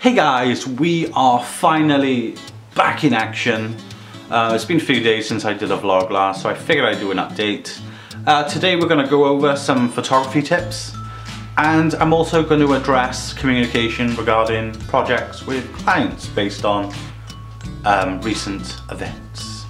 Hey guys, we are finally back in action. It's been a few days since I did a vlog last, so I figured I'd do an update. Today we're going to go over some photography tips, and I'm also going to address communication regarding projects with clients based on recent events.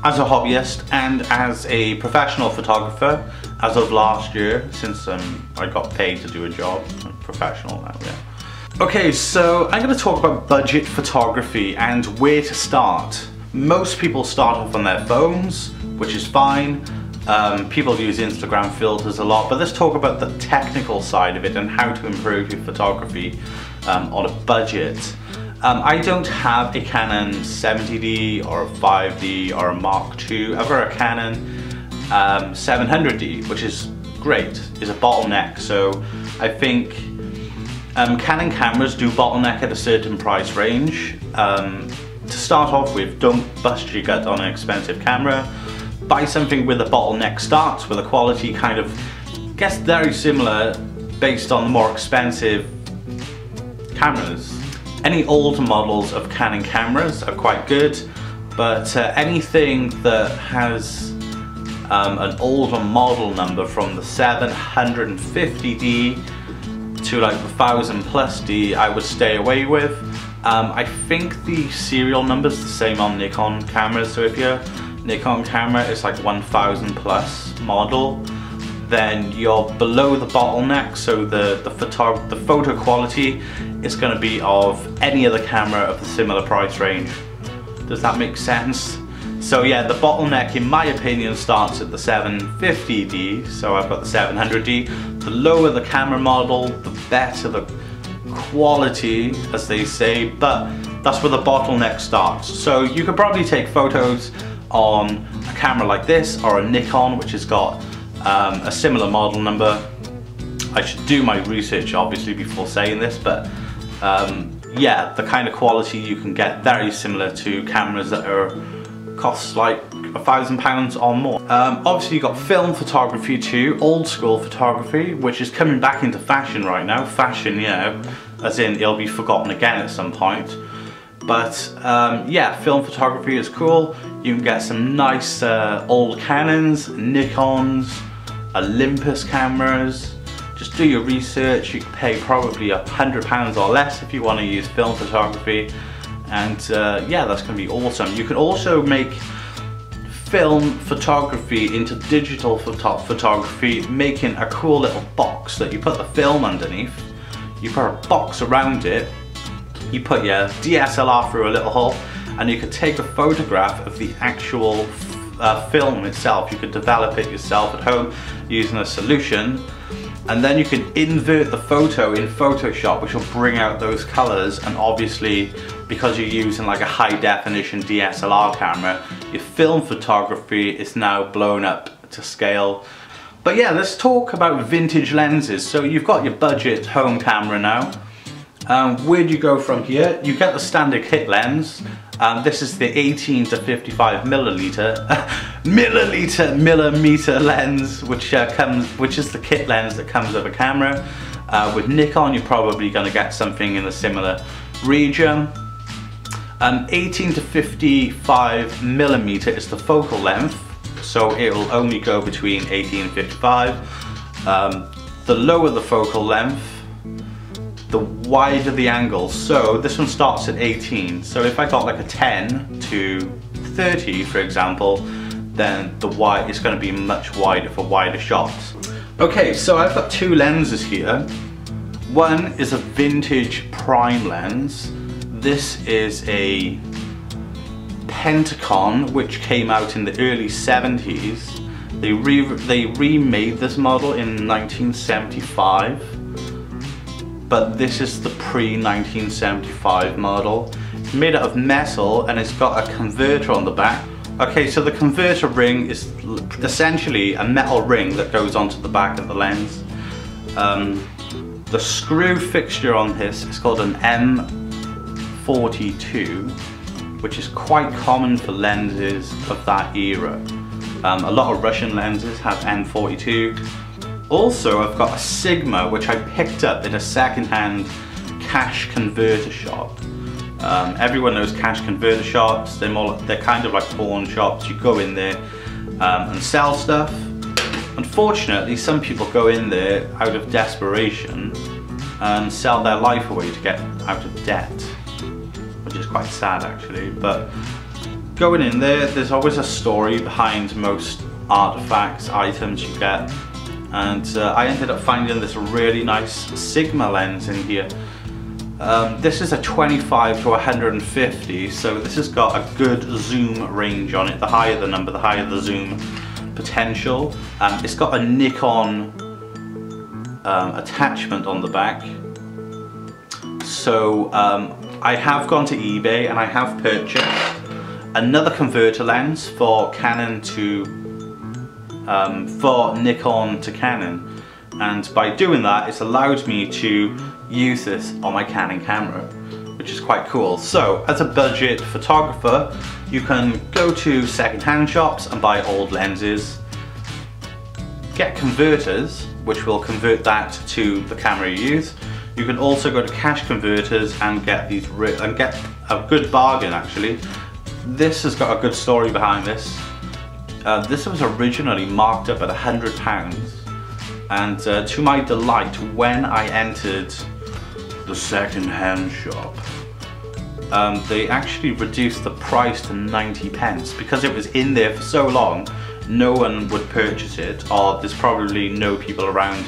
As a hobbyist and as a professional photographer, as of last year, since I got paid to do a job, I'm professional now, yeah. Okay, so I'm going to talk about budget photography and where to start. Most people start off on their phones, which is fine. People use Instagram filters a lot, but let's talk about the technical side of it and how to improve your photography on a budget. I don't have a Canon 70D or a 5D or a Mark II. I've got a Canon 700D, which is great. It's a bottleneck, so I think Canon cameras do bottleneck at a certain price range. To start off with, don't bust your gut on an expensive camera. Buy something where the bottleneck starts, where the quality kind of gets very similar based on the more expensive cameras. Any older models of Canon cameras are quite good, but anything that has an older model number from the 750D to like the 1000+D, I would stay away with. I think the serial number's the same on Nikon cameras, so if your Nikon camera is like 1000+ model, then you're below the bottleneck, so the photo quality is going to be of any other camera of the similar price range. Does that make sense? So yeah, the bottleneck in my opinion starts at the 750D, so I've got the 700D. The lower the camera model, the better the quality, as they say, but that's where the bottleneck starts. So you could probably take photos on a camera like this or a Nikon, which has got a similar model number. I should do my research obviously before saying this, but yeah, the kind of quality you can get very similar to cameras that cost like £1,000 or more. Obviously you've got film photography too, old school photography, which is coming back into fashion right now. Fashion, you know, as in it'll be forgotten again at some point. But yeah, film photography is cool. You can get some nice old Canons, Nikons, Olympus cameras. Just do your research. You can pay probably £100 or less if you want to use film photography. And yeah, that's going to be awesome. You can also make film photography into digital photography, making a cool little box that you put the film underneath. You put a box around it, you put your DSLR through a little hole, and you could take a photograph of the actual film itself. You could develop it yourself at home using a solution, and then you can invert the photo in Photoshop, which will bring out those colors. And obviously, because you're using like a high definition DSLR camera, your film photography is now blown up to scale. But yeah, let's talk about vintage lenses. So you've got your budget home camera now. Where do you go from here? You get the standard kit lens. This is the 18 to 55 millimeter lens, which is the kit lens that comes with a camera. With Nikon, you're probably going to get something in a similar region. 18 to 55 millimeter is the focal length, so it will only go between 18 and 55. The lower the focal length, the wider the angle. So this one starts at 18. So if I got like a 10 to 30, for example, then it's going to be much wider for wider shots. Okay, so I've got two lenses here. One is a vintage prime lens. This is a Pentacon, which came out in the early 70s. They remade this model in 1975, but this is the pre-1975 model. It's made out of metal and it's got a converter on the back. Okay, so the converter ring is essentially a metal ring that goes onto the back of the lens. The screw fixture on this is called an M42, which is quite common for lenses of that era. A lot of Russian lenses have M42. Also, I've got a Sigma, which I picked up in a second-hand cash converter shop. Everyone knows cash converter shops. They're kind of like pawn shops. You go in there and sell stuff. Unfortunately, some people go in there out of desperation and sell their life away to get out of debt, which is quite sad actually. But going in there, there's always a story behind most artifacts, items you get. And I ended up finding this really nice Sigma lens in here. This is a 25 to 150, so this has got a good zoom range on it. The higher the number, the higher the zoom potential. It's got a Nikon attachment on the back. So I have gone to eBay and I have purchased another converter lens for Canon to for Nikon to Canon, and by doing that it's allowed me to use this on my Canon camera, which is quite cool. So as a budget photographer, you can go to second-hand shops and buy old lenses, get converters which will convert that to the camera you use. You can also go to cash converters and get these get a good bargain actually. This has got a good story behind this. This was originally marked up at £100, and to my delight, when I entered the second-hand shop, they actually reduced the price to 90p. Because it was in there for so long, no one would purchase it, or there's probably no people around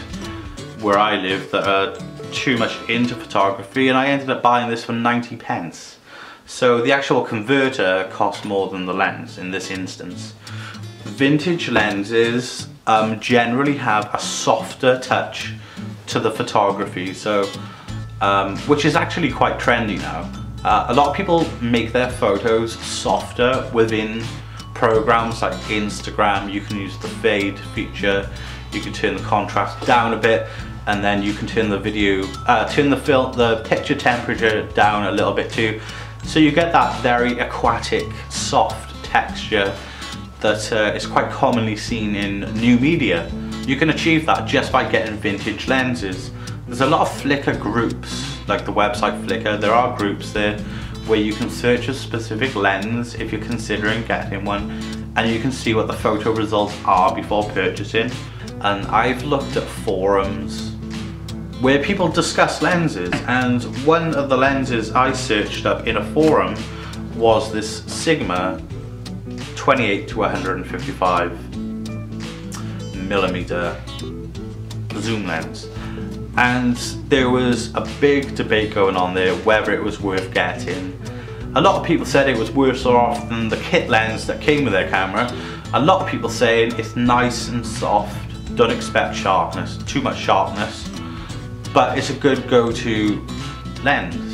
where I live that are too much into photography, and I ended up buying this for 90p. So the actual converter cost more than the lens in this instance. Vintage lenses generally have a softer touch to the photography, so which is actually quite trendy now. A lot of people make their photos softer within programs like Instagram. You can use the fade feature, you can turn the contrast down a bit, and then you can turn the the picture temperature down a little bit too. So you get that very aquatic, soft texture that is quite commonly seen in new media. You can achieve that just by getting vintage lenses. There's a lot of Flickr groups, like the website Flickr. There are groups there where you can search a specific lens if you're considering getting one, and you can see what the photo results are before purchasing. And I've looked at forums where people discuss lenses, and one of the lenses I searched up in a forum was this Sigma 28 to 155mm zoom lens, and there was a big debate going on there whether it was worth getting. A lot of people said it was worse off than the kit lens that came with their camera. A lot of people saying it's nice and soft, don't expect sharpness, too much sharpness, but it's a good go-to lens.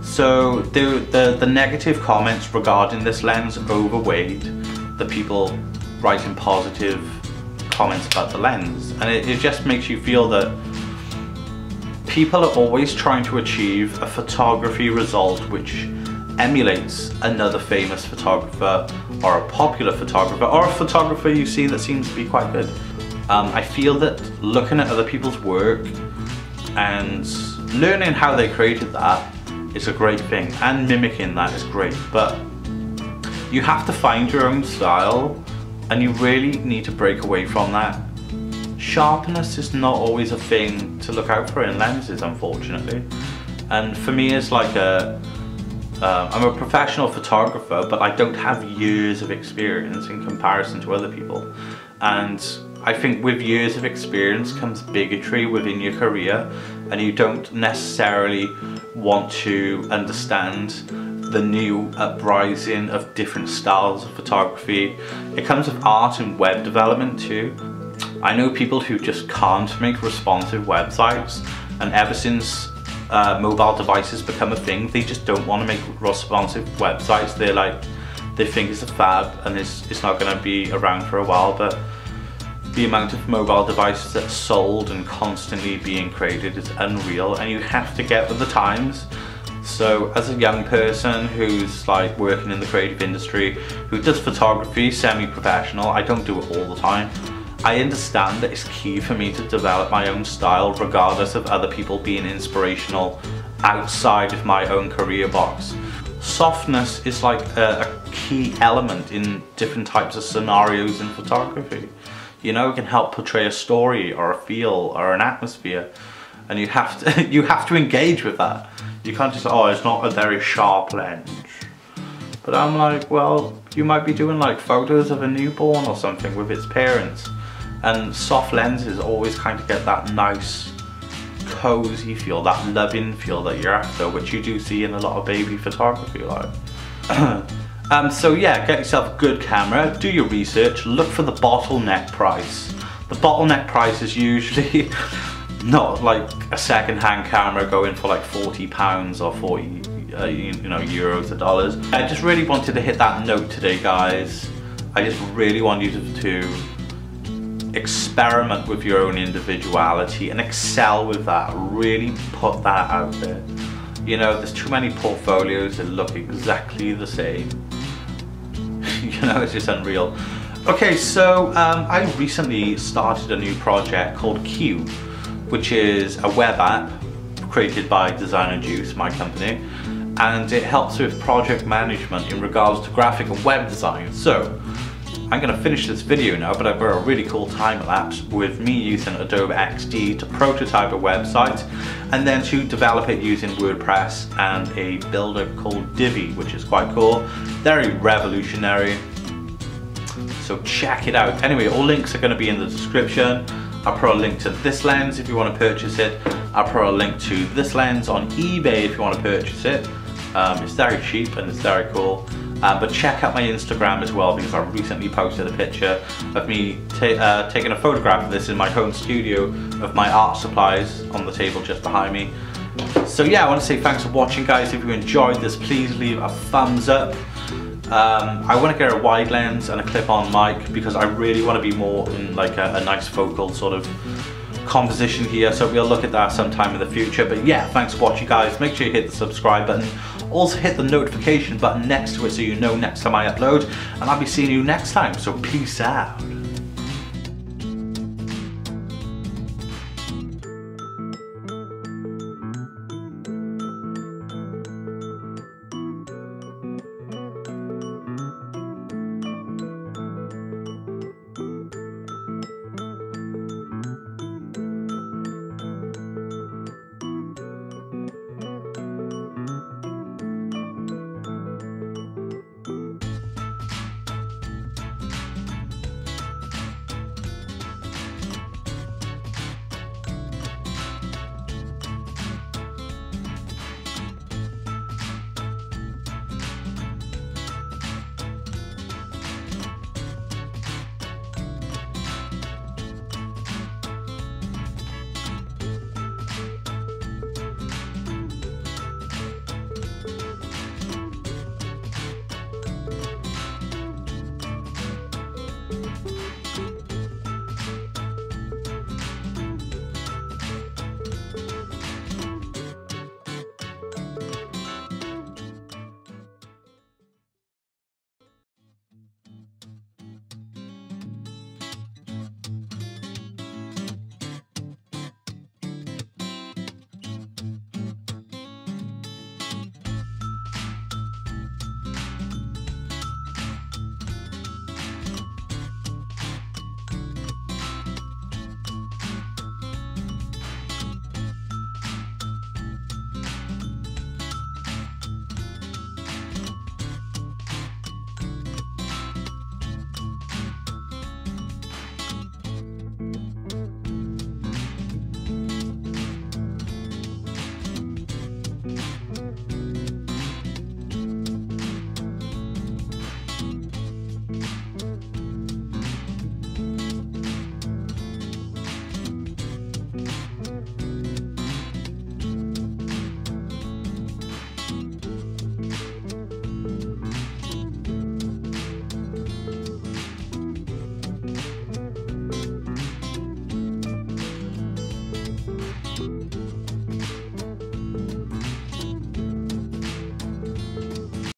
So the negative comments regarding this lens overweighed the people writing positive comments about the lens, and it just makes you feel that people are always trying to achieve a photography result which emulates another famous photographer or a popular photographer or a photographer you see that seems to be quite good. I feel that looking at other people's work and learning how they created that is a great thing, and mimicking that is great, but you have to find your own style and you really need to break away from that. Sharpness is not always a thing to look out for in lenses, unfortunately. And for me, it's like I'm a professional photographer, but I don't have years of experience in comparison to other people. And I think with years of experience comes bigotry within your career, and you don't necessarily want to understand the new uprising of different styles of photography. It comes with art and web development too. I know people who just can't make responsive websites, and ever since mobile devices become a thing, they just don't want to make responsive websites. They think it's a fad and it's not going to be around for a while, but the amount of mobile devices that's sold and constantly being created is unreal, and you have to get with the times. So as a young person who's like working in the creative industry, who does photography semi-professional, I don't do it all the time. I understand that it's key for me to develop my own style regardless of other people being inspirational outside of my own career box. Softness is like a key element in different types of scenarios in photography. You know, it can help portray a story or a feel or an atmosphere, and you have to you have to engage with that. You can't just, oh, it's not a very sharp lens. But I'm like, well, you might be doing like photos of a newborn or something with its parents, and soft lenses always kind of get that nice cozy feel, that loving feel that you're after, which you do see in a lot of baby photography, like. So yeah, get yourself a good camera, do your research, look for the bottleneck price. The bottleneck price is usually not like a second-hand camera going for like £40 or 40 you know, euros or dollars. I just really wanted to hit that note today, guys. I just really want you to experiment with your own individuality and excel with that. Really put that out there. You know, there's too many portfolios that look exactly the same. You know, it's just unreal. Okay, so I recently started a new project called Q, which is a web app created by Designer Juice, my company, and it helps with project management in regards to graphic and web design. So I'm going to finish this video now, but I've got a really cool time lapse with me using Adobe XD to prototype a website and then to develop it using WordPress and a builder called Divi, which is quite cool, very revolutionary. So check it out. Anyway, all links are going to be in the description. I'll put a link to this lens if you want to purchase it. I'll put a link to this lens on eBay if you want to purchase it. It's very cheap and it's very cool. But check out my Instagram as well, because I recently posted a picture of me taking a photograph of this in my home studio of my art supplies on the table just behind me. So yeah, I want to say thanks for watching, guys. If you enjoyed this, please leave a thumbs up. I want to get a wide lens and a clip-on mic because I really want to be more in like a nice focal sort of composition here, so we'll look at that sometime in the future. But yeah, thanks for watching, guys. Make sure you hit the subscribe button, also hit the notification button next to it so you know next time I upload, and I'll be seeing you next time, so peace out.